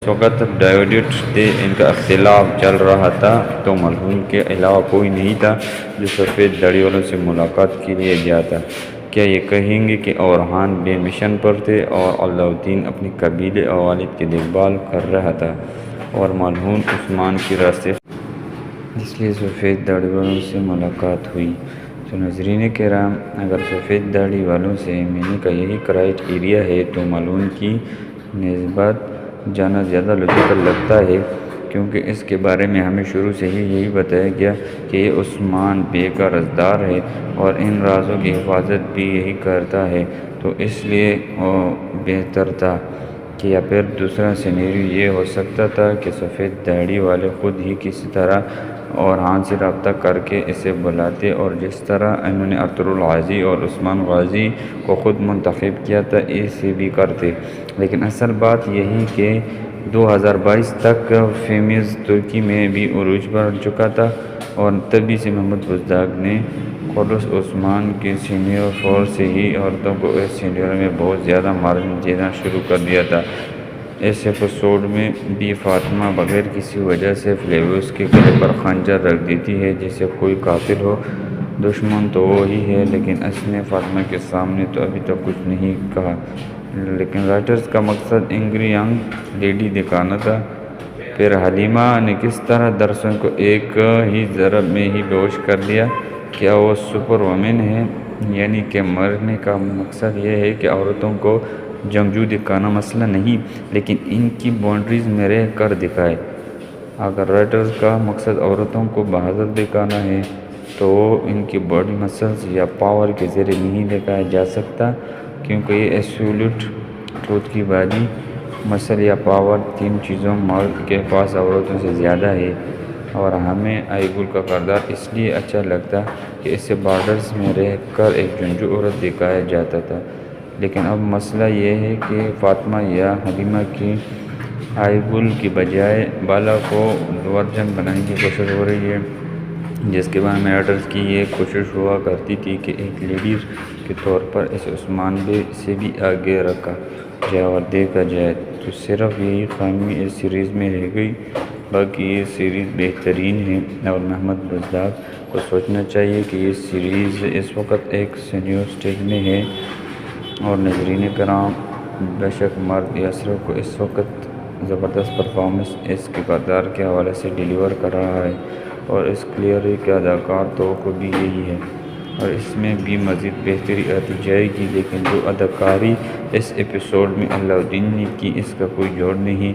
اس وقت ڈیوڈ سے ان کا اختلاف چل رہا تھا تو ملعون کے علاوہ کوئی نہیں تھا جو سفید داڑھی والوں سے ملاقات کے لیے جاتا۔ کیا یہ کہیں گے کہ اورہان بے مشن پر تھے اور علاؤالدین اپنے قبیلے اور والد کی دیکھ بھال کر رہا تھا اور ملعون عثمان کے راستے اس لیے سفید داڑھی والوں سے ملاقات ہوئی۔ تو ناظرین کرام، اگر سفید داڑھی والوں سے ملنے کا یہی کرائیٹیریا ہے تو ملعون کی نسبت جانا زیادہ لاجیکل لگتا ہے، کیونکہ اس کے بارے میں ہمیں شروع سے ہی یہی بتایا گیا کہ یہ عثمان بے کا رازدار ہے اور ان رازوں کی حفاظت بھی یہی کرتا ہے۔ تو اس لیے بہتر تھا کہ یا پھر دوسرا سینیریو یہ ہو سکتا تھا کہ سفید داڑھی والے خود ہی کسی طرح اورہان سے رابطہ کر کے اسے بلاتے، اور جس طرح انہوں نے ارطغرل غازی اور عثمان غازی کو خود منتخب کیا تھا اسے بھی کرتے۔ لیکن اصل بات یہی کہ 2022 تک فیمیز ترکی میں بھی عروج پر چکا تھا، اور تبھی سے محمد بزدار نے خلص عثمان کے سینئر فورس سے ہی عورتوں کو اس سینیریو میں بہت زیادہ مارجن دینا شروع کر دیا تھا۔ اس ایپیسوڈ میں بھی فاطمہ بغیر کسی وجہ سے فلیویوس کے گلے پر خنجر رکھ دیتی ہے جیسے کوئی قاتل ہو۔ دشمن تو وہی ہے، لیکن اس نے فاطمہ کے سامنے تو ابھی تک کچھ نہیں کہا۔ لیکن رائٹرز کا مقصد اینگری ینگ لیڈی دکھانا تھا۔ پھر حلیمہ نے کس طرح درسوں کو ایک ہی ضرب میں ہی بیہوش کر دیا۔ کیا وہ سپر وومن ہے؟ یعنی کہ مرنے کا مقصد یہ ہے کہ عورتوں کو جنگجو دکھانا مسئلہ نہیں، لیکن ان کی باؤنڈریز میں رہ کر دکھائے۔ اگر رائٹرز کا مقصد عورتوں کو بہادر دکھانا ہے تو وہ ان کی باڈی مسلز یا پاور کے ذریعے نہیں دکھایا جا سکتا، کیونکہ یہ ایبسولوٹ ٹروتھ کی باڈی، مسل یا پاور، تین چیزوں مرد کے پاس عورتوں سے زیادہ ہے۔ اور ہمیں آئیگل کا کردار اس لیے اچھا لگتا کہ اسے بارڈرز میں رہ کر ایک جنگجو عورت دکھایا جاتا تھا۔ لیکن اب مسئلہ یہ ہے کہ فاطمہ یا حلیمہ کی آئیگل کی بجائے بالا کو ورجن بنانے کی کوشش ہو رہی ہے، جس کے بارے میں رائٹرز کی یہ کوشش ہوا کرتی تھی کہ ایک لیڈر کے طور پر اسے عثمان بے سے بھی آگے رکھا جائے اور دیکھا جائے۔ تو صرف یہی خامی اس سیریز میں رہ گئی، باقی یہ سیریز بہترین ہے، اور محمد بزدار کو سوچنا چاہیے کہ یہ سیریز اس وقت ایک سینیور سٹیج میں ہے۔ اور ناظرین کرام، بے شک مرد یاسر کو اس وقت زبردست پرفارمنس اس کے کردار کے حوالے سے ڈیلیور کر رہا ہے، اور اس کلیئر کے اداکار توقع بھی یہی ہے، اور اس میں بھی مزید بہتری آتی جائے گی۔ لیکن جو اداکاری اس ایپیسوڈ میں علاؤالدین نے کی، اس کا کوئی جوڑ نہیں۔